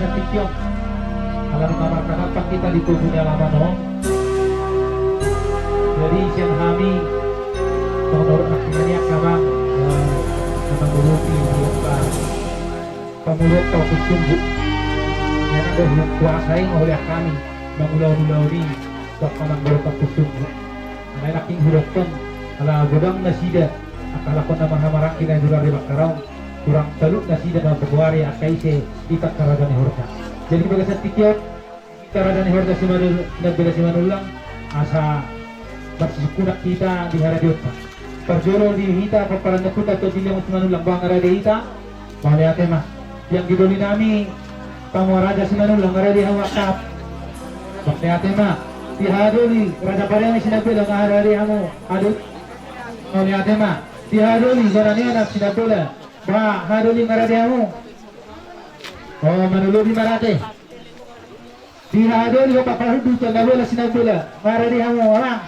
sa tikyo. Alam kamar kakapang kita di tubuhnya lama no. Jadi siang kami menurut akhirnya kamang menguruti pemulut kau kusungguh. Yang ada kuasai oleh kami mengulau-ulau ni sok kamang berkau kusungguh. May laking hurokton ala gudang nasida akala ko na mahamarang kinadura di Bakarao kurang taluk nasida na pagwari akay se ikat karagan ni Horda. Jadi baga sa tikyot karagan ni Horda si Manul nagbila si Manulang asa magsisukunak kita di haradiot pa. Perjolo di hita paparan na kuta to dilang si Manulang bang aradi hita mali ate ma yang gidoli nami pamwaraja si Manulang aradi hawakap bakti ate ma di hadoli raja parang sinabila nga harari hamo adut mali ate ma di hadoli garani anak sinabila ba hadoli ngaradi hamo oh manulubi marate di hadoli papahudu to nabila sinabila ngaradi hamo orang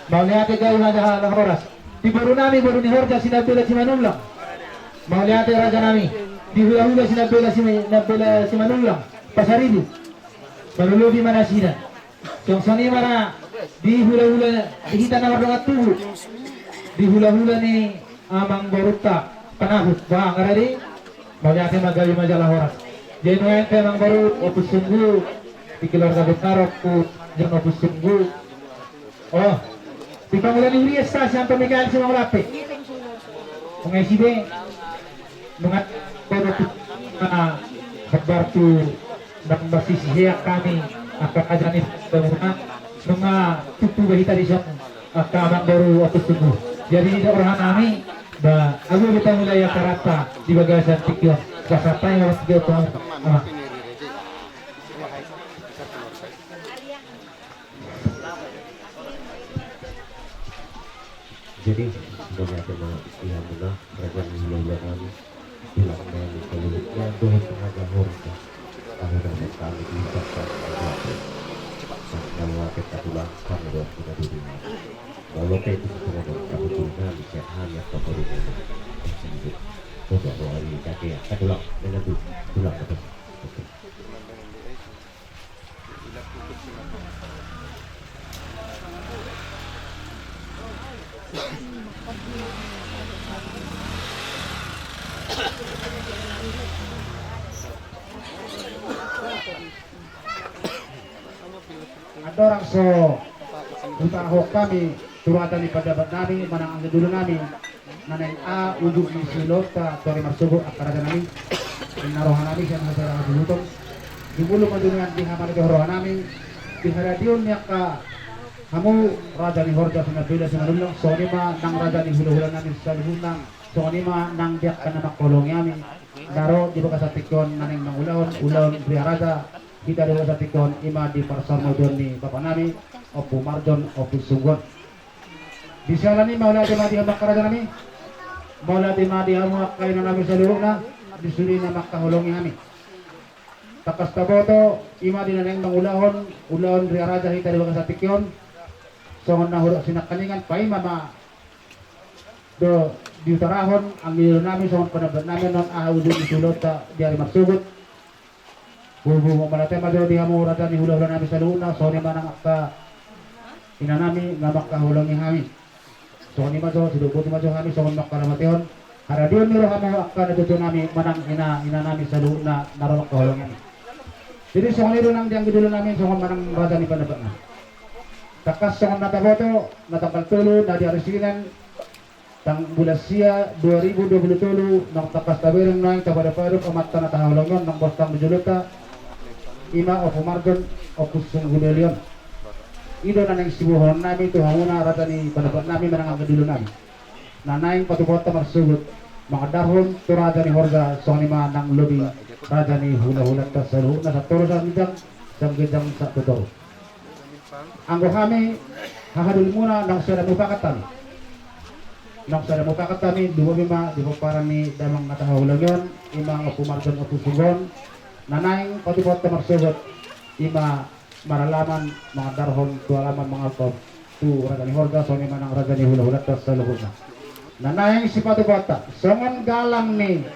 mali ate gay hada horas di baru nami baru ni Horda sinabila si Manulang mali ate raja nami di hula-hula sinabila si Manulang pasaribu manulubi manasina yung sani mana di hula-hula di kita na warung atu di hula-hula ni amang boruta panahut ba ngarari banyak magawi majalah horas jadi noen te amang baru opus sunggu di keluarga Betarok ku jeung opus sunggu oh di pangulan ni Urias ta sampai Mikael si Manglape mengisi be mengat baru kabar tu dan basis dia kami akan ajaran teman mga tutu bahita di sana kamang baru aku sungguh jadi di orang kami ba aku kita mulai karata di bagasan tikyo kasata yang harus dia tahu jadi sebagai tema istilah mula kerajaan wilayah kami bilang dari seluruhnya Tuhan tenaga Horda kami dapat kami diucapkan kalau kita pulang kami doa kita dulu kalau kita itu semua doa kami pulang bisa hanya favoritnya tersebut doa doa ini kakek ya kita pulang dengan pulang betul ada orang so utahok kami turatan di pejabat nami manang ang dulu nami naneng a ujung ni silota tori marsubo akaraja nami narohan nami siya nasara dulutong di bulu madungan di haman ke rohan nami di haradion niya ka hamu raja ni Horda sinabila sinalulong sonima nang raja ni hula-hula nami sa lunang sonima nang diak ka na makolong yami naro di baka sa tikon naneng mangulaon ulaon priyaraja kita dulu sa tikon ima di parsamo doon ni Bapak nami Opo Marjon Opo Sunggon di sana ni maula di madi hamak karaja nami maula di madi hamak kayo na nami sa lurong na di suri na makahulongi kami takas taboto ima di naneng mangulahon ulaon riaraja kita dulu sa tikon songon na hurok sinakaningan pa mama do di utarahon ang nilo nami songon panablat namin non ahawudin isulot di hari marsugot bubu malate madro di hamu rata ni hula-hula nami sa luna so ni manang ka inanami nga makahulong ni hami so ni madro sidugo ti madro hami so makaramatehon haradion ni ro hamu ka natuto nami manang ina nami sa luna naro makahulong ni jadi so ni ro nang diang gidulo nami so manang rata ni panabat na takas so nataboto natangkal tulo na di arisinan tang bulasya 2023 nang takas tabirang nang tabada-pado pamata na tahulongon nang bostang bujuluta ima Opo Margon Opo Sunggulelion ido na nang sibuhon nami ito hamuna rata ni panabat nami manang ang kadilo nami nanaing patubota marsugot mga dahon to raja ni Horda sonima nang lobi raja ni hula-hulat ta sa luhut na sa toro sa midang sa gidang sa totoo anggo kami hahadul muna nang sada mupakat kami nang sada mupakat kami dumabima di paparan ni damang natahawulagon imang Opo Margon Opo Sunggon nanaing patibot ta marsugot ima maralaman mga darhon tualaman mga alkob tu raga ni Horda so ni manang raga ni hula-hulat sa luhut na nanaing si patibot ta songon galang ni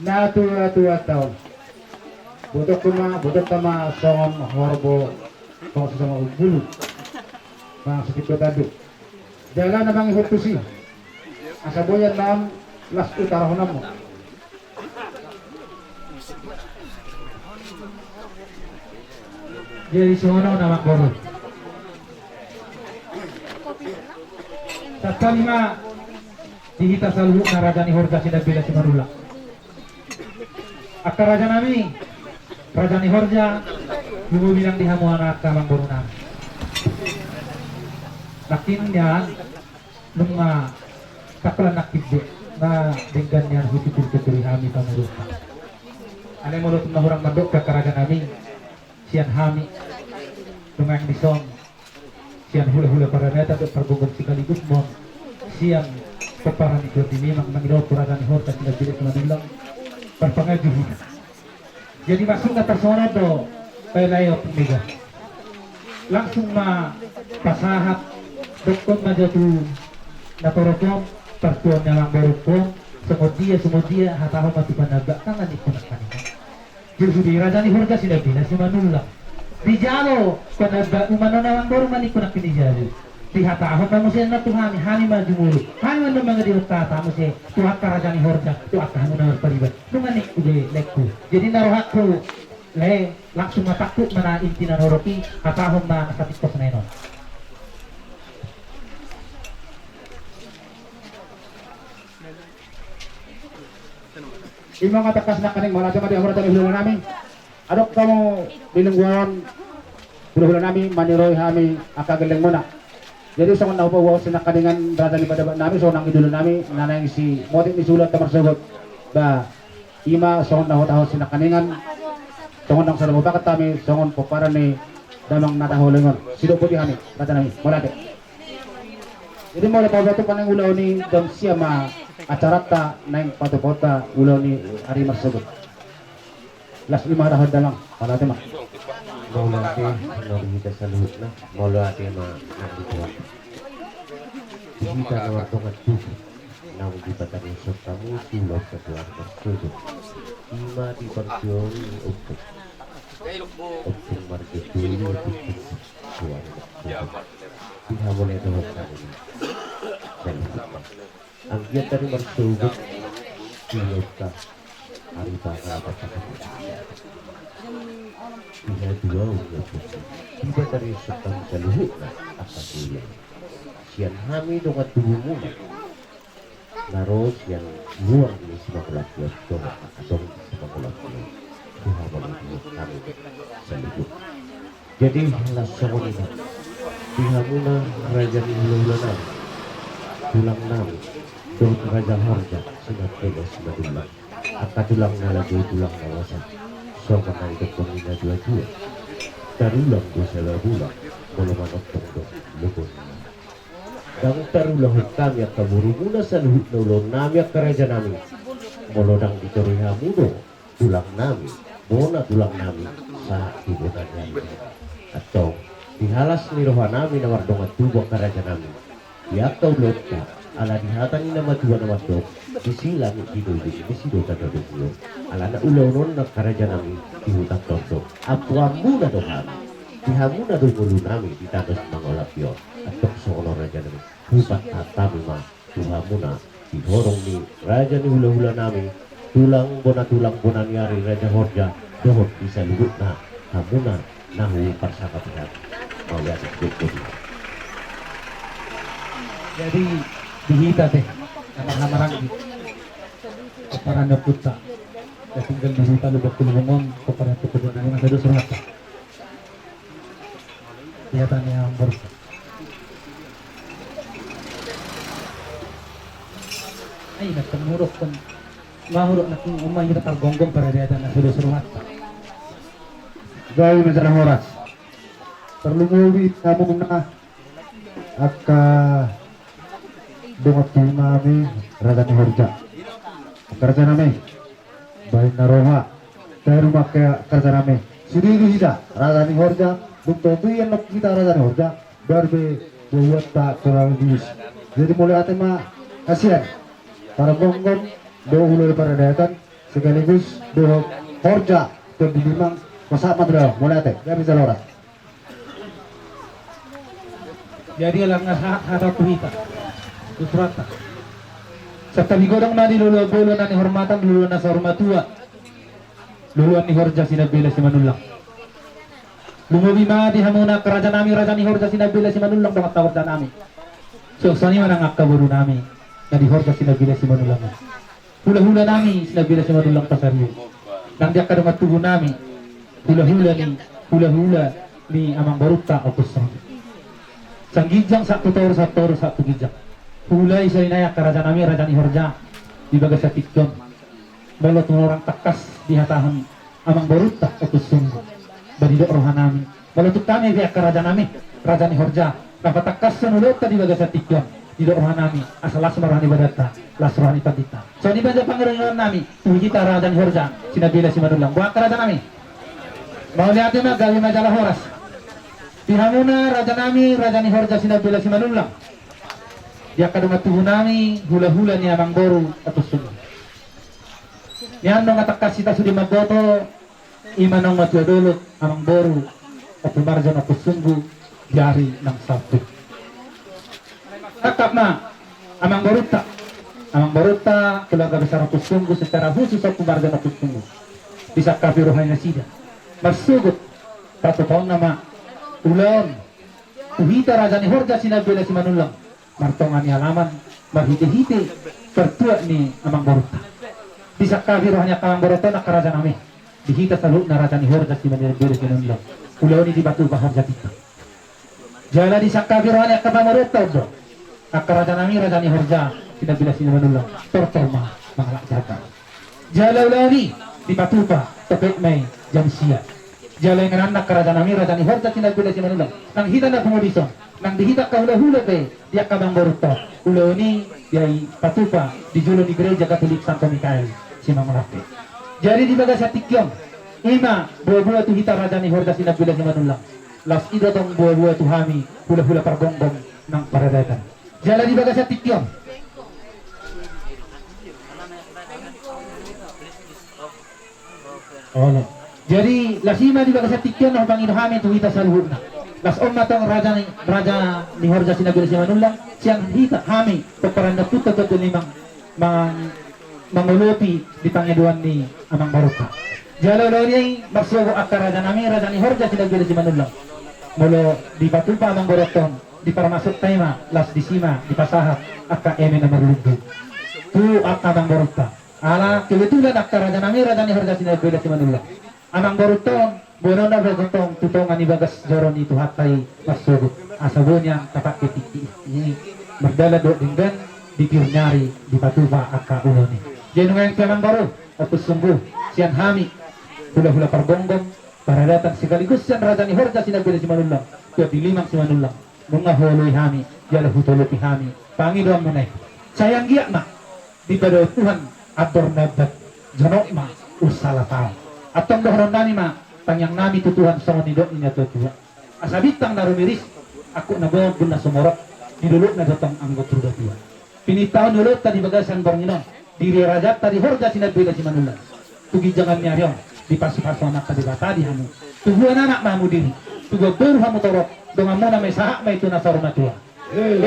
na tua-tua taon butok tama songon horbo kung sa mga bulu. Mga sakit ko tado. Jaga na bang ihutusi. Asaboyan nam las utara honam mo. Jadi sono na makboro. Tatkali ma dihita salbu na raja ni Horja sinabila si Manula. Akar raja nami, raja ni Horja, yung bilang di hamu anak kamang boro nami. Lakin niya, nung taklan nakibde, na denggan niya huti-huti hami pamulot. Alay mulot na hurang mandok ka karaja nami, siyan hami, tungang nisong, siyan hula-hula para neta at pergugong sikaligus mo, siyan peparan itu memang mengidol kuragan horta tidak bilik madilang perpengajuh. Jadi masuk ke persona do pelayo pemiga. Langsung pasahat dokon majatu natorokom pertuan yang barukom semudia hataho mati panaga tangan ikunak kanina. Jadi raja ni horja sila bila si Manula. Dijalo panaga umano na baru manikunak pinijalo. Dihataho kamu siya na tuhani hani majumulu hani man mga dirukata mo siya tuhat ka raja ni Horja tuhat ka na paribat nunganik ude lekku jadi narohat ko le langsung matakut mana inti na noropi hatahom na nasapit ko sa nenon. Yung mga takas na kaning mga di amura tani hululan namin adok kamu bilungguan hululan namin maniroy hami akagaling mo na. Jadi so na po sinakaningan brada ni padaba nami so nang idolo nami nanay si motik ni sulat tamarsugot ba ima so na hotaho sinakaningan songon nang sarabo bakat tami songon po para ni damang nataholengon sido putih hani kata nami molate. Jadi mo pa bato panang ulaw ni dam siya ma acarata nang patopota ulaw ni ari marsugot. Las 5 tahun dalang palate mah. Mula ate nang kita salut na mula ate nandito kita na watungan tuso nang di patani sa tamu sulot sa tuwag bersudo ima di parsyon upuk margetuli upuk tuwag bersudo tidak boleh dohok kami ang giat dari bersudo sulot ka hari bakal apa tidak dua udah tiba dari setang seluruh apa dulu sian hami dengan tubuhmu naros yang luar ini semua kelakuan doa atau semua kelakuan Tuhan melalui kami seluruh jadi langsung ini dihamuna kerajaan hululan tulang nam don kerajaan Horja sunat bebas sebadulah akan tulang lagi tulang nawasan sobat na ito pamina dua-dua tarulang ko sa labulang mulamanok tungdo lubon dang tarulang kami at kamurumuna sa luhut na ulong nami at kareja namin mulodang dituriha muno tulang namin muna tulang namin sa hibutan namin at to dihalas ni roha namin na wardong at tubang kareja namin yataw lot ka ala dihatan ni nama tuwa na wasdok disilang disido tadadugyo ala na ulaw nun na karaja namin dihutak tonto apuan muna dohan dihamuna doon ulo namin ditatos mga olapyo at tokso ono raja namin hupat at tami ma tuha muna dihorong ni raja ni hula-hula namin tulang bona niyari raja Horja dohot bisa lugut na hamuna nahu parsakapihan mawiyat dukut. Jadi dihita teh nama-nama rangi para naputa ya tinggal di hutan lubak kulungon kepada tukudun yang ada surat kelihatan yang baru ay nagtamurok kan mahurok na kung umay kita targonggong para dia na surat gawin na sa oras terlumuwi kamu na aka dongot nami raja ni Horja kerja nami baik naroha dari rumah ke kerja nami sudi hida raja ni Horja untuk tu yang nak kita raja ni Horja berbe buat tak terlalu bis jadi mulai atema kasihan para gonggong do hulur para datang sekaligus do Horja di limang masama dulu mulai teh kami salora. Jadi lang harap kita utrata. Sa tabigodang mali lulubulo na ni hormatan lulu na sa hormatua. Luluan ni Horja sinabila si Manulang. Lumubi di hamuna kerajaan nami raja ni Horja sinabila si Manulang bangat tawad na nami. So sani man ang akaburo nami na di Horja sinabila si Manulang. Hula-hula nami sinabila si Manulang pasaryo. Nang diak kadang tubuh nami hula-hula ni amang baruta o kusang. Sanggijang satu satu gijang. Hulay sa inaya kerajaan nami raja ni Horja di bagas sa tikyon. Balot orang takas di hatahan amang baruta o kusang. Banido rohan nami. Balot kami di kerajaan nami raja ni Horja. Napatakas sa nulot di bagas sa tikyon. Di rohan nami asal lasmarani badata lasmarani padita. So di baga pangarangan nami tuhi kita raja ni Horja sinabila si Manulang. Buang kerajaan nami. Mau lihat na gawi majalah horas. Pihamuna raja nami raja ni Horja sinabila si Manulang. Dia kadang tubuh nami hula-hula ni amang boru atau sunod. Yan nung atakas kita sudi magboto iman nung matuadulot amang boru atau marjan atau sunggu jari ng sabtu. Tatap na amang boruta keluarga besar atau sunggu secara khusus atau marjan atau sunggu bisa kafiruhanya sida. Masugot satu tahun nama ulan uhita raja ni Horja sinabila si Manulang martongan ni halaman marhite-hite pertua ni amang boruta bisa kafiruhanya kamang boruta na karaja nami dihita salut na raja ni Horja sinabila si Manulang ulan ni di batu bahar jatita jala di sakafiruhanya kamang boruta bro akaraja nami raja ni Horja sinabila si Manulang tortorma mangalak jaga jala ulani di batu pa topet may jamsia Jalay nga anak kerajaan nami raja ni Horja sinabila si Manulang nang hita na pumulison nang dihita ka hula-hula be dia kabang boruto ulo ni diay patupa di julo ni gereja Katolik Santo Mikael si Mamalape. Jadi di baga sa tikyon ima buah-buah tu hita raja ni Horja sinabila si Manulang las ida tong buah-buah tu hami hula-hula pargonggong ng paradatan. Jala di baga sa tikyon no. Jadi lasima di bagas tikyon na pangino kami tuhita sa luhur na. Las matang raja ni Horja sinabila si Manulang siyang hita kami paparanda puto to limang mangulupi di pangiduan ni amang baruta. Jalo ni magsugo at raja ni Horja sinabila si Manulang. Mulo di patupa amang baruton di paramasok tema las disima di pasahat at ka eme na marulugo. Tu at amang baruta. Ala kebetulan at raja ni Horja sinabila si Manulang. Amang boruton, bono na bergotong tutongan ni bagas joron itu hatay masugot. Asabonya tapak ketik ini berdala do dengan di nyari di patuba aka ulo ni. Jadi ngayon kamang baru atau sungguh sian hami hula-hula pargonggong para datang sekaligus sian raja ni Horja sinabila si Manulang. Kaya dilimang si Manulang mga holoy hami jala hutulupi hami pangidoan mo na sayang giyak na di badaw Tuhan ador nabat janok ma usala tao. Atong dohron nami ma pangyang nami tutuhan sa nidok niya tutuhan. Asabitang narumiris ako na buong na sumorok nidulot na datang ang gotruda tuwa. Pinitahon nulot tadi bagasan Panginoon. Diri rajat tadi Horja sinabila si Manulang. Tugi jangan niya riyon di pasu-pasu anak tadi bata di hamu. Tuhuan anak mamu diri. Tugo baru hamu torok dengan mo na may sahak may tuna sa rumah tuwa.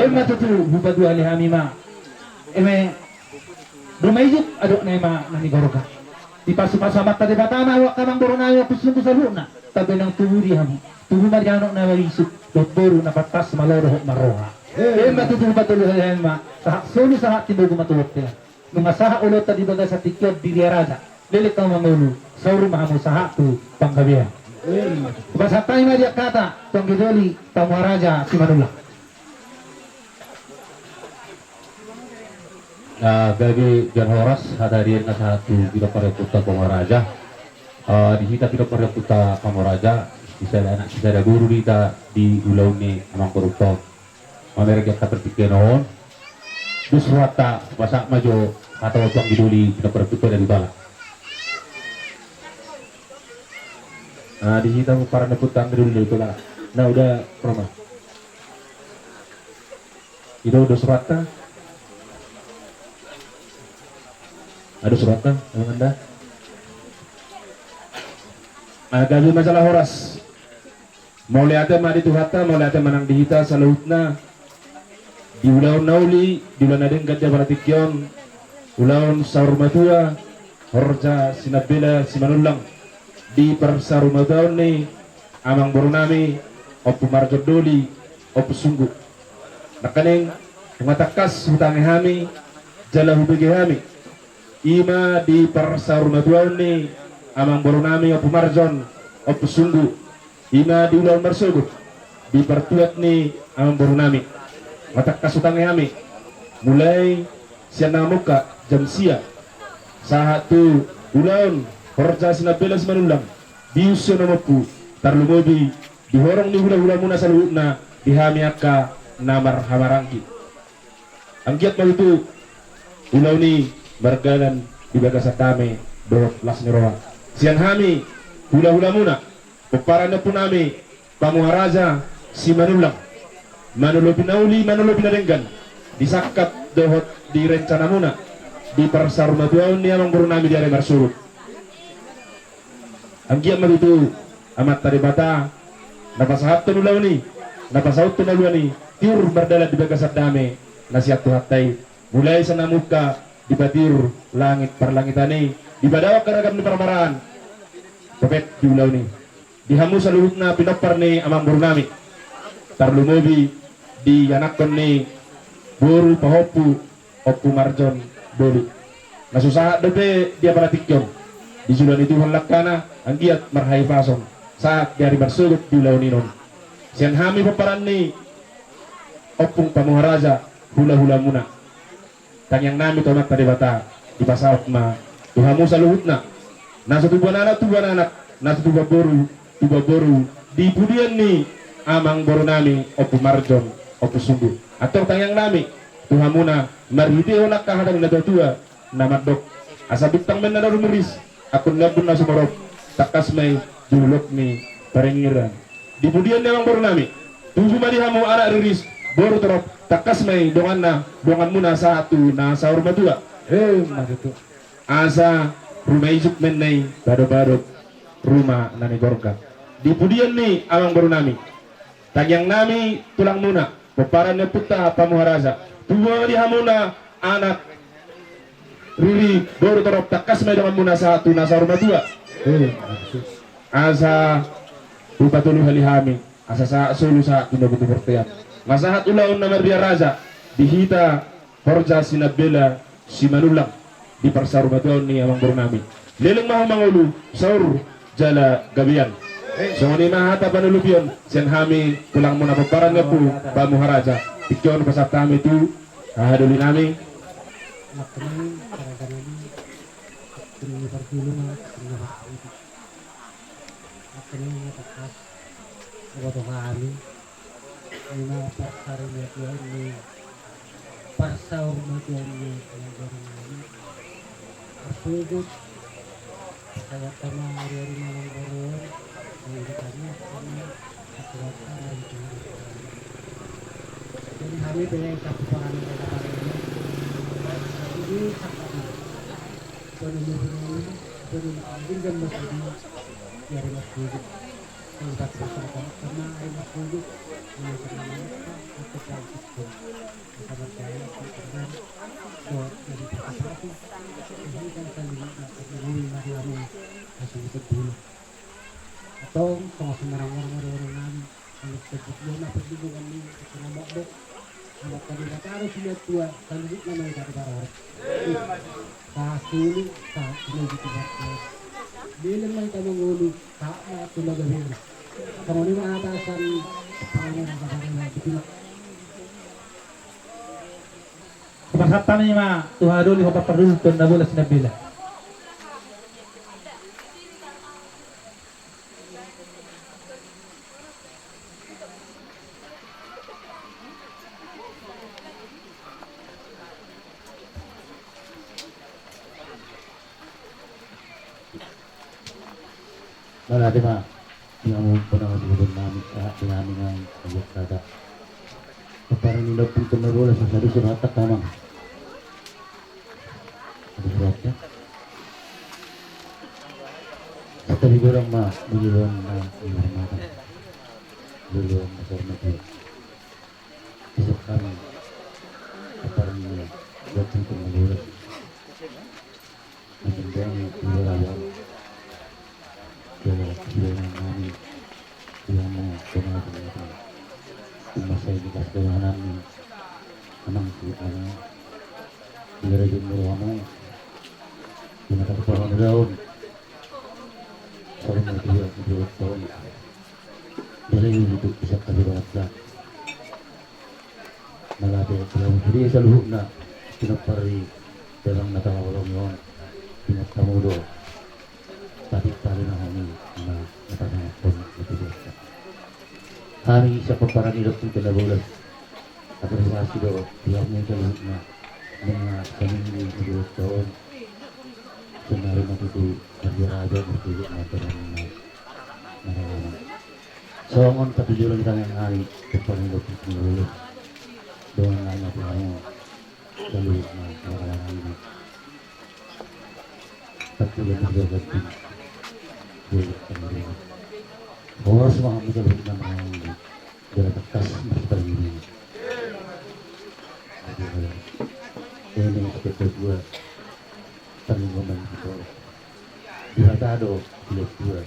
Matutu hubad wali hami ma. Rumayjuk adok na ma nanigoroga. Di pasu-pasu amat tadi bata na awak kamang boronayo kusung sa luna. Tabi ng tuwi hamu. Tuhu mariano na malisuk. Dot baru na patas malorohok maroha. Matutu hubad wali hami ma. Sahak sunu sahak tinugo matulog nila. Mga sahak ulot tadi baga sa tikyod diri raja. Lilit ang mangulo. Sa rumah mo sahak tu panggabihan. Basa tayo na diya kata. Tong gidoli raja si Manulang. Gagi Jan Horas hadarin na satu tidak pareputa Pamaraja. Di kita tidak pareputa Pamaraja. Bisa anak bisa ada guru kita di ulau ni amang koruptor. Mamerek kita berpikir noon. Duswata masak maju atau tuang giduli tidak pareputa dari bala. Di kita para neputang dulu itu lah. Nah udah pernah. Itu duswata. Ada suratnya dengan Anda? gabi masalah horas. Mau lihatnya mah di tuhata, mau lihatnya manang dihita sa lautna. Di ulaun nauli, di ulan adeng gadya baratikyon, ulaun saur matua, horja sinabela simanulang. Di persaru mataon ni, amang borunami, opu marjodoli, opu sungguh. Nakaning, matakas hutangi hami, jala hubigi hami. Ima di persaru mataon ni, amang borunami, opu marjon, opu sungguh. Ima di ulaun marsugut, di pertuat ni, amang borunami. Matakas hutangi hami, mulai siang muka jam sia, saat tu ulaun, horja sinabela simanulang, diusun namapu, tarlumobi, dihorong ni hula-hula muna sa luhut na, dihami akka namar hamarangki. Ang giat mo itu, ulaw ni bargalan di bagasat dami, dohot las ni roha. Siang hami, hula-hula muna, pagparan na po nami, pamuharaja, si manulang, manulo pinauli, manulo pinarenggan, disakap dohot di rencana muna, di persarumatuaon ni amang buru nami di are marsurut. Ang giat mo itu, amat tadi bata, napasahat to nulaw ni, napasaut to nulaw ni, tiur bardalat di bagasat dami, nasihat tuhatay, mulai sa namuka, di batir langit parlangitani, di badawak karagam ni paramaraan, pepet di ulaw ni, dihamu sa luhut na pinopar ni amang buru nami, tarlumobi, di anakon ni buru pahopu, opu marjon, bolu. Nasusahat dobe dia palatikyon, di julan itu halakana, ang giat marhay pasong, saat dari bersulut di ulaw ninon. Siyan hami paparan ni opung pamuharaja hula-hula muna. Tanyang nami tomat tadi bata di pasawat ma tuhamu sa luhut na. Nasa tubuan anak, nasa tuba boru di pudian ni amang boru nami opu marjon opu sungguh. Atau tanyang nami tuhamu na marhiti onak kahadang nadatua namadok asa bintang men na rumeris akun labun na sumarop takas may julok ni parengiran. Di pudian ni amang boru nami tubuh madihamu anak riris boru terop takas may dongan muna sa atu na sa urmatua maduto asa rumah ijuk men nay bado-bado rumah nani gorga. Di pudian ni amang boru nami tagyang nami tulang muna peparan ni puta pamuharaja tuwa di hamuna anak riri boru terop takas may dongan muna sa atu na sa urmatua asa upatulu halihami asa sa sulu sa kinabutu pertiap masahat ulaun na mardia raja dihita horja sinabela si manulang di persarumatuan ni amang burnami leleng maha mangulu saur jala gabian so ni mahata panulubion sian hami tulang muna paparan nga po pamuharaja tikyon pasat kami tu kahaduli nami Nakani para ganani kini pertulungan kini waktu nakani matakas wato kami ina pasar metuan ni pasar metuan ni yang baru asubut saya tama hari malam baru yang ditanya kami kekuatan itu jadi kami dengan cakupan ini sakit pengen masih dari masjid tempat berserta karena air masjid yang terlalu atau sakit pun bisa percaya dan buat dari persatu ini kan saling berdiri mariamu kasih itu dulu atau sama semarang-marang orang yang sebut dia perlindungan ini karena mabok anak tadi kata harus lihat tua kalau namanya dari barat kasih tak ini tidak bilang mereka mengulu tak itu lagi kamu ini atasan pangalan kabarnya betul Pasatan ni ma tuhadul di hopa perdul tun nabula sinabila. Malati ma, yang pernah disebut namin ng ayat kata. Paparan nila pong tumagola sa sari surat at tamang. Ada suratnya. Setelah Dari orang mah belum menghormati, belum menghormati. Besok kami aparan ini buat untuk mengurus. Menjadi wilayah kehilangan kami yang mau kenal masa ini kas kehilangan kami anang si anak bila jumlah kamu binatang kepala daun saling berdua tahun dari itu bisa kaliwat malapit dalam diri selalu nak pinapari dalam natawalong yon pinatamudo tadi paling kami na natawalong itu biasa hari sa paparang ilok ng kalabulas apresiasi do tiap mo selalu na mga kaming berdua tahun senari matutu raja bertujuh mataran na narawan songon katujuran kami hari paparang ilok ng kalabulas doon na natin selalu na narawan ini patuloy na gagawin bulit pemerintah Horas mga magawin ng mga galatas mas pag-ibig ini sekitar dua tanggungan kita dihatado pilih dua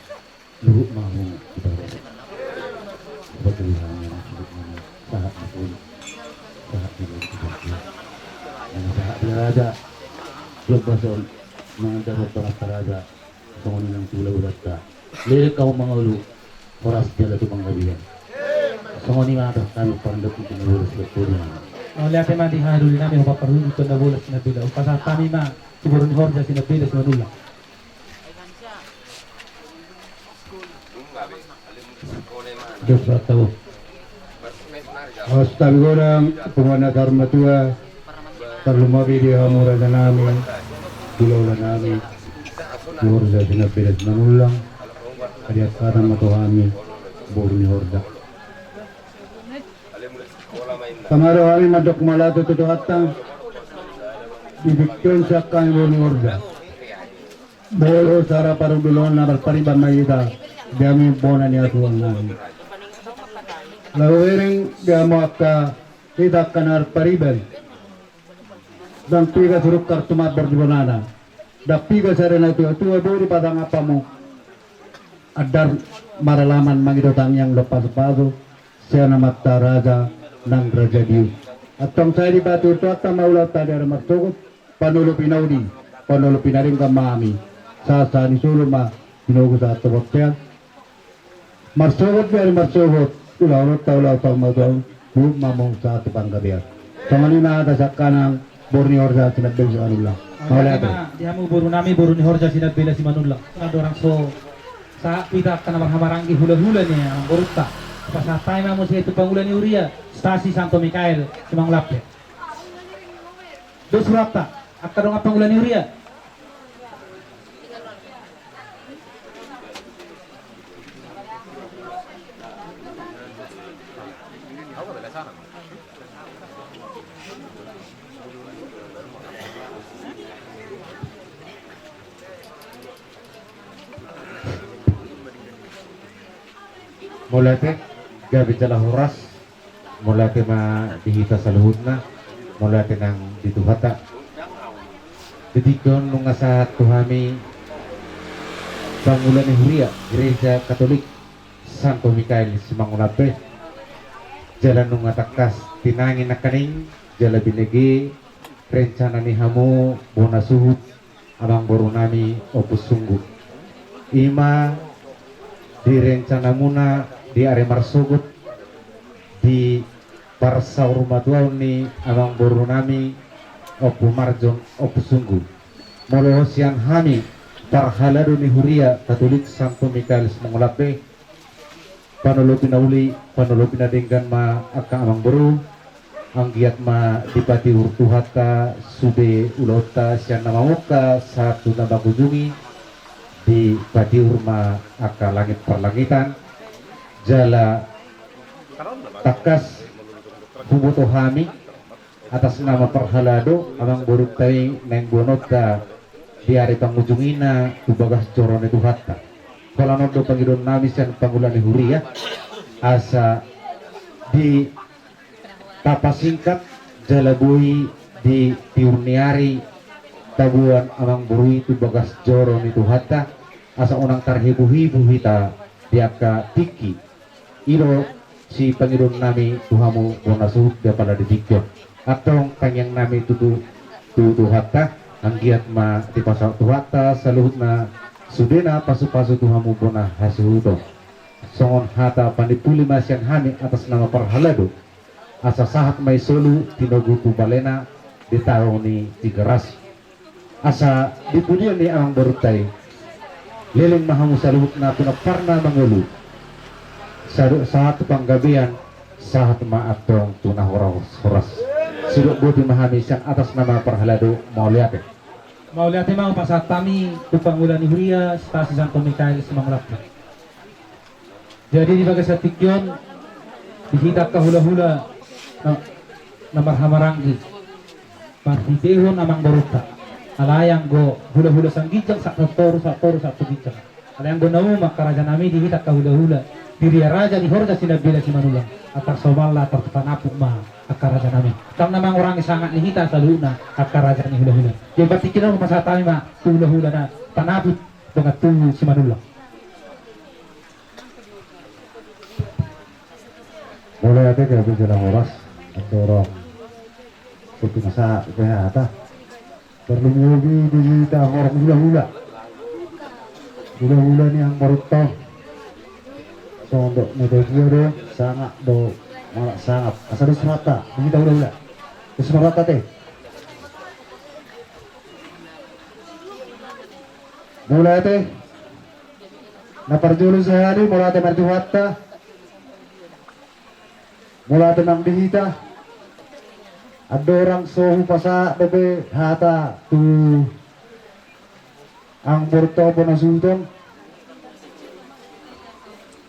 luhuk mahu kita bagaimana yang saat pun saat ini kita yang saat beraja lepason mengantar para raja pengunin yang tulah ulat lirik kau mengulu oras jala tu panggabihan songoni mata kami pandok itu menurut sekolah Oleh ate mah diharul namin paparul ito na bola sinabila. Upasa kami ma siguro ni Jorge sinabila si Manula. Diyos atau Astabi gorang pumana dharma tua terlumabi di hamura namin pulau namin Jorge sinabila si Manula kadiat karang matuhami buru ni Horda Kamaro kami madok malato to hatta bibikyon sa kami buru Horda bolo sara paru dulon na berpariban na ita dami bona ni atuang namin lawering damo akka ita kanar pariban dan piga suruk kartumat berdibonana da piga sarena itu buri padang apa mo adar maralaman mangidotang yang lepas-lepas siya na mata raja ng Raja Diyo. At tong sa di batu ito at maulat tadi ada marsukot panulo pinaudi panulo pinaring kamami sa ni suluma pinugo sa atobot siya marsukot biar marsukot ulawot tawang matawang huwag mamong sa atobang gabiat. So manina ata sa kanang Borni Horja sinabing sa kanula. Maulat ito. Diha mo buru nami buru ni Jorge sinabila si Manula. Orang so sa pita ka na maghamaranggi hula-hula niya ang boruta. Pasatay na mo siya ito pangulan ni Uria, Stasi Santo Mikael, si Mang Lapet. Dos rata, akado nga pangulan ni Uria. Mulate gabi jala horas mulate ma dihita sa luhod na mulate nang dituhata didikon nung sa tuhami pangulan ni Huria Gereja Katolik Santo Mikael Simangulape jalan nung atakas tinangin na kaning jala binigi rencana ni hamu bona suhud amang borunami opus sungguh ima direncana muna di area marsugut di parsaur matuaw ni amang borunami opu marjon opu sungguh molohosian hami parhalado ni Huria Katolik Santo Mikael Simangulape panulo pinauli panulo pinadinggan ma akang amang boru ang giat ma dipati urtuhata sube ulota siya namamuka satu nabakujungi di pati urma aka langit perlangitan jala takas humoto hami atas nama perhalado amang buruk tay neng bonota di hari pangujungina ubagas corone tuhatta kalau do pangidon nami sian pangulan ni Huria asa di tapasingkat jalabui di piurniari tabuan amang burui tu bagas joro ni tuhata asa unang tarhibu-hibu hita diaka tiki iro si pangidon nami tuhamu bonasud daripada didikyo atong kanyang nami tutu tuhata ang giat ma di pasal tuhata saluhut na sudena pasu-pasu tuhamu bona hasuhudo songon hata pandipuli masyan hami atas nama parhalado asa sahat may solu tinogutu balena di tahun ni tigaras asa dipudian ni ang berutay liling mahamu saluhut na pinaparna mangulu sahat panggabian sahat maatong tunah horas sudut buti mahami sang atas nama parhalado mau lihat Mau lihat emang pasat kami Tupangulan ni Huria stasi Santo Mikael Simanglapya. Jadi di bagai satikyon dihitap ka hula-hula na marhamaranggi partidehon amang baruta alayang go hula-hula sang gijang sa toru gijang alayang go nauma karaja nami dihitap ka hula-hula diri raja di horja sinabila si manulang atar somalla atar tanapuk ma akaraja nami tam namang orang sangat nihita sa luna akaraja ni hula-hula jadi patikin mo pasatami ma hula-hula na tanapuk dengan tuhu si manulang. Mulai ada kayak bicara horas atau orang seperti masa kayak apa perlu mobil di orang hula-hula ni yang baru tahu so untuk negara do sangat do malah sangat asal serata kita hula-hula serata teh mulai teh na parjulu sehari mulai teh marjuhata mula tenang dihita ada orang sohu pasa bebe hata tu ang borto bonasulton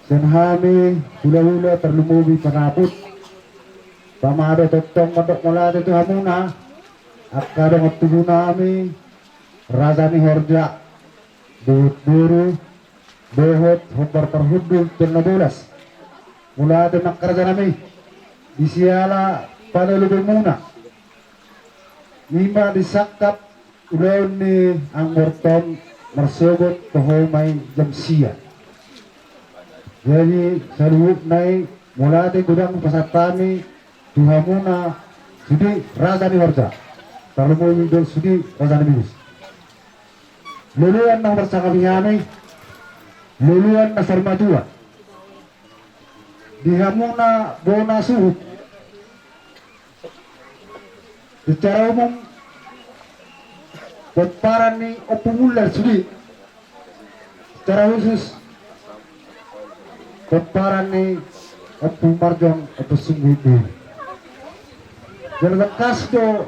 senhami hula-hula terlumubi panaput pamado totong madok mula itu hamuna akadang tubuh nami razani horja buhut buru behot hopar perhudu ternabulas mula tenang kerja nami disiala pada lebih muna lima disakap udah ni ang morton mersogot kohomay jamsia jadi saluhut nai mulai gudang pasatami tuhamuna sudi raja ni horja kalau mau minjol sudi raja ni bis luluan nang bersakabihani luluan nasar majuan dihamuna bona suhut secara umum peparan ni opumular sudi secara khusus peparan ni opumarjong opusungguh itu jadi lekas do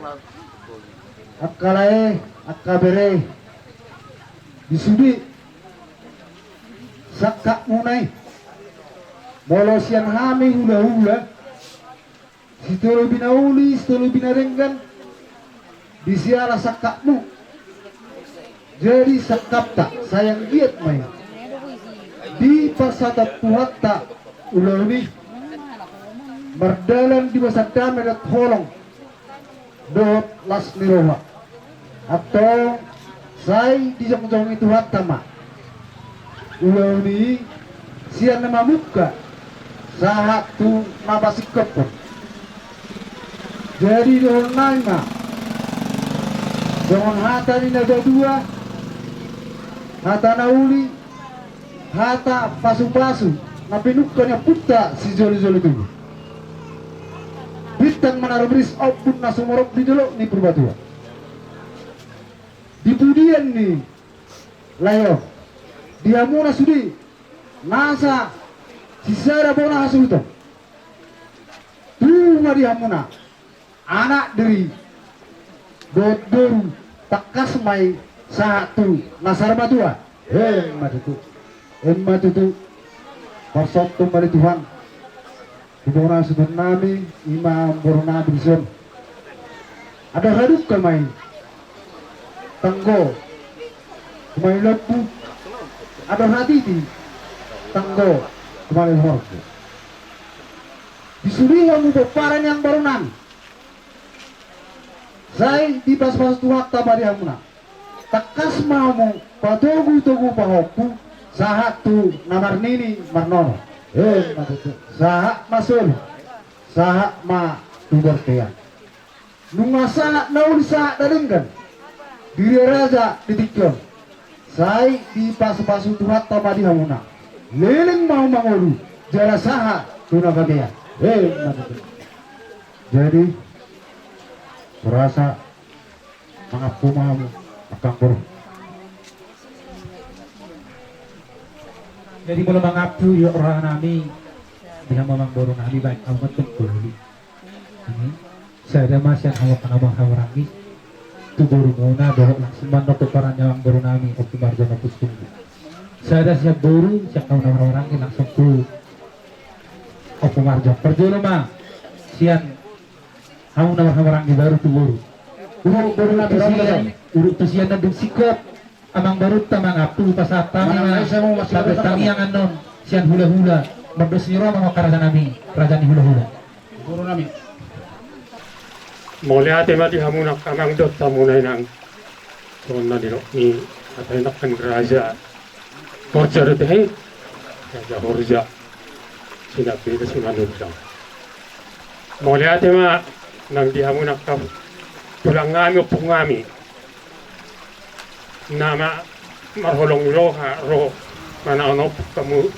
akalae akabere disudi sakak munai molosian hami hula-hula situlu binauli situlu binarenggan disiala sakakmu jadi sakapta sayang giat main di pasata puhatta uloni berdalan di masa damai dan holong dot las niroha atau say di jong-jong itu hatta ma uloni sian nama muka sahat tu nabasik kepon jadi doang naima jangan hata ni naga dua hata nauli hata pasu-pasu napinukannya puta si joli-joli itu bintang manarubris opun nasumorok di dulu ni perbatua di budian ni layo dia muna sudi nasa sisara bona hasuto tuma dia muna anak dari Dodong takas mai satu nasar matua emmat itu persot kembali Tuhan Ibora sudah nami imam borona bison ada haduk kemai tanggo kemai lepu ada hadidi tanggo kemarin horjo disuruh mo paran yang barunan saya di pas-pas tuwak tabari hamuna takas mau mo patugu-tugu pahopu sahat tu namar nini marnono matutu sahat masul sahat ma tubertean nungasa naul sahat dalingkan diri raja ditikyon saya di pas-pas tuwak tabari hamuna leleng mau mangolu jara sahat tunagadean matutu jadi merasa mengaku mau akan buru. Jadi kalau mengaku ya orang nami dia memang boru nami baik amat kembali. Ini saya masih awak nama hawarangi tu boru muna bawa langsung mandok ke para nyawang boru nami optimal jono pusunggu. Saya siap boru siap kau nama hawarangi langsung tu optimal jono perjolo mah sian kamu nama hawarangi baru tu boru. Boru nami sian urut tu sian dan sikap amang baru tamang apu pasata labe tamiang anon sian hula-hula merdos niro mga karajan nami kerajaan hula-hula Guru nami Mole ate mati hamuna kamang dot tamuna nang sonna dino ni atay nakkan raja Horja deh raja Horja sinabi na sinaludang Mole ate ma nang di hamuna kam tulang ngami o pungami nama marholong roha ro mana onop kamu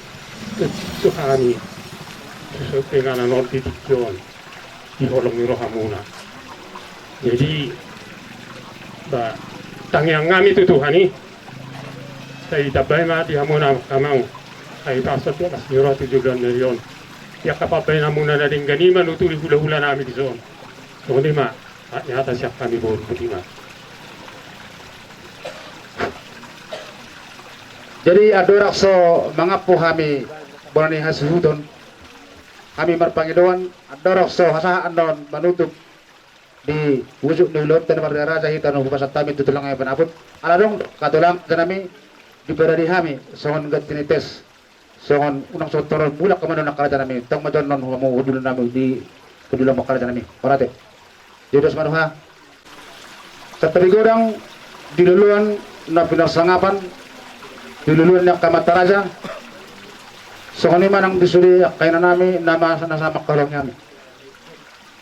tuhani sesuatu dengan anon titikyon di holong roha muna jadi ba tangyang ngami tu tuhani saya tabay ma di hamuna kamang ay pasat ya mas niro 7 milyon ya kapapay na muna na rin ganima nutuli hula-hula namin di zon so hindi ma yata siya kami buong puti ma. jadi adorak so mangapu kami bonani hasudon kami marpangidoan adorak so hasahan don manutup di wujud nulot dan raja hitan hubasat kami tutulang ay panapot aladong katulang kanami di beradi kami songon gatinites songon unang sotoron bulak kamano nakaraja nami tang majon non humo udul nami di kedulang makaraja nami orate Dios manuha sa tabigodang diluluan na pinarsangapan diluluan niya kamataraja so kanima nang disuli kaya na namin na nasamak kalong namin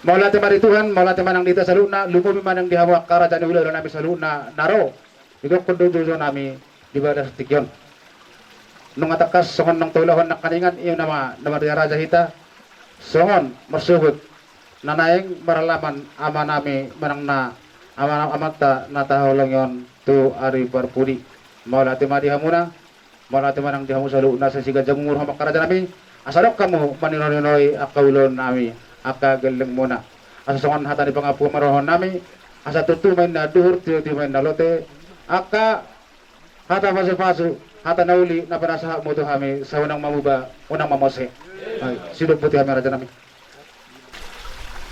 maulati man Tuhan maulati man ang dita sa luna lumumi man ang dihawak karaja ni ulo namin sa luna naro igok kunduduzo namin di bada sa tikyon nung atakas songon ng tulahon na kaningan iyo nama raja hita songon masugot nanaing maralaman ama nami manang na ama amata natahulong yon tu ari parpudi maulati madi hamuna maulati manang dihamu salu na sa siga jagungur hamak karaja nami asadok kamu maninoy akawulon nami akageleng muna asasongan hata di pangapu marohon nami asa tutumay na duhur tiyo-tiyo na lote aka hata pasu-pasu hata nauli na panasa mo to kami sa unang mamuba unang mamose sidog puti kami raja nami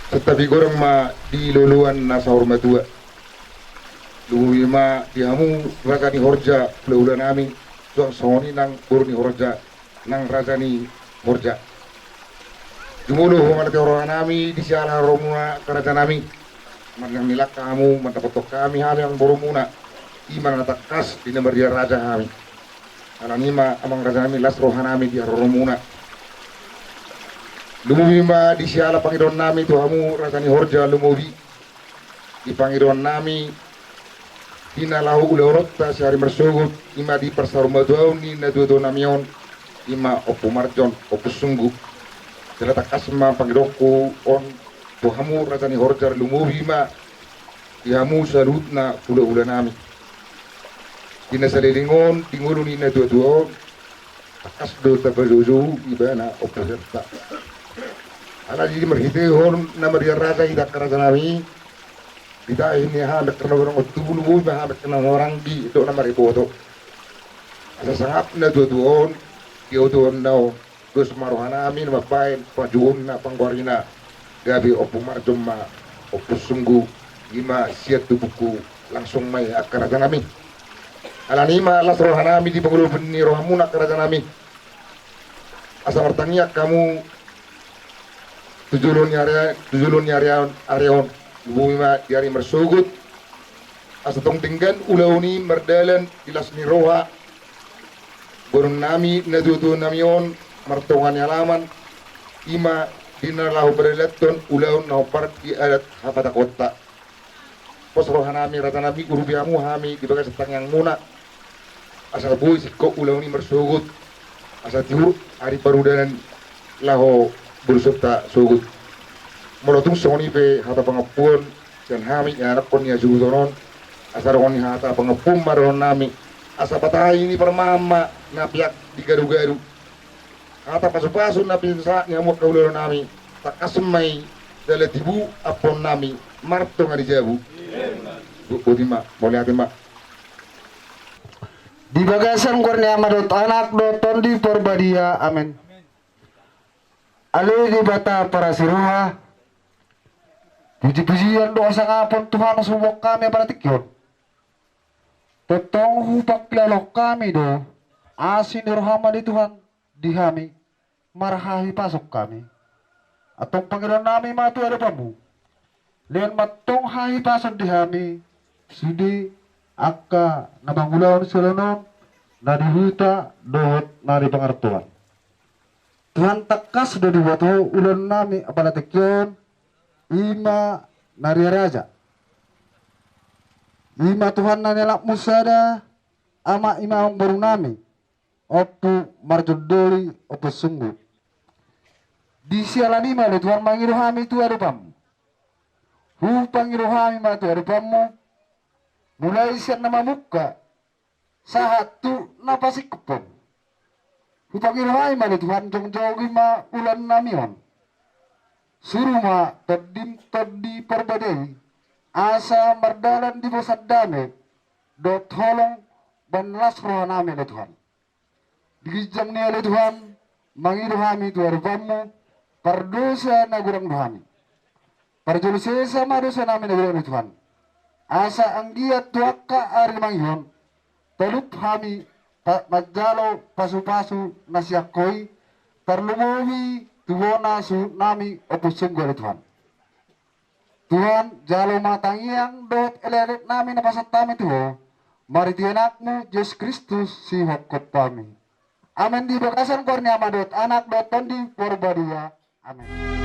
tetapi gorong ma diluluan na sa hormatua luwi ma dihamu raja ni Horja pelaula namin so soni nang guru ni Horja nang raja ni Horja jumuluh humanati orang nami di siala romuna karaja nami manang nilak kamu mantapotok kami hal yang boromuna iman natakas di nomor dia raja kami ananima amang raja nami las rohanami di romuna lumubi ma di siala Panginoon nami Tuhamu raja ni Horja lumubi di Panginoon nami dinalahu uleorot ta sehari mersugut ima di persarumadaw ni nadudo namion ima opo marjon opo sungguh telatakas ma Panginoonku on Tuhamu raja ni Horja lumubi ma dihamu salut na ula-ula nami dinasalilingon tingulo ni nadudo takas do tabaluzu iba na opo serta ala jadi merhitihon na Maria Raja ida karaja nami kita ini halak karena orang utubul bui halak karena orang di itu nama riboto asa sangap na tuon kiyo tuon nao terus maruhana amin mapain pajuon na panggorina gabi opo marjom ma opo sunggu ima siat tubuku langsung may akaraja nami Alanima las rohanami di pangulupan ni rohamuna kerajaan nami. Asa martangnya kamu tujulun areon bumi ma diari mersugut. Asa tong tinggan ulauni merdalan ilas ni roha. Borun nami nadudu namion martongan yalaman ima dinarlahu bereleton ulaun naupar di adat hafata kota. Pos rohanami ratanami guru biamu hami di bagas setang yang muna. Asal boy sikko ulauni mersugut. Asa tiur hari parudanan laho bersukta sugut. Molotung soni pe hata pangapun dan hami anak kon ya sugutonon. Asar kon hata pangapum maron nami. Asa patah ini permama napiak di garu-garu. Hata pasu-pasu napi sa nyamuk kaulon nami. Tak kasemai dala tibu apon nami marto ngadi jabu. Bu mak, boleh hati mak. Di bagasan kurnia madot anak doton di Porbadia, amin. Alui di bata para siruha. Puji-pujian doa sang apon Tuhan subok kami para tikyon. Tetong hubak lalok kami do. Asin dirhama di Tuhan di kami. Marhahi pasok kami. Atong Panginoon nami matu ada pamu. Lian matong hahi pasok di kami. Sidi akka nabangulawan sulanon na dihuta dohot na di pangartuan. Tuhan takas do dibuato ulan nami apalatekyon ima naria raja. Ima Tuhan na nilak musada ama ima ang baru nami opu marjodoli opu sungguh. Di sialan ima le Tuhan mangiruhami tu arupamu. Hu pangiruhami ma tu arupamu. Mulai siya na mamuka sa hatu na pasikupon. Hupagiruhay man Tuhan jong-jogi ma ulan namion. Suruh ma tadi perbadai asa mardalan di bosad dame dot holong banlas roh nami le Tuhan. Digijam niya le Tuhan mangiruhami tu arupamu pardosa na gurang duhami. Parjolusesa ma dosa nami na gurang Tuhan. Asa ang giat tuaka ari mangyon talup hami majalo pasu-pasu nasiakoy tarlumuhi tuwona su nami opusung gole Tuhan. Tuhan jalo matangiang dot elelet nami na pasat tami tuho mariti anakmu Yesus Kristus si hokot kami. Amin di bakasan kornia madot anak dot tondi Porbadia. Amin.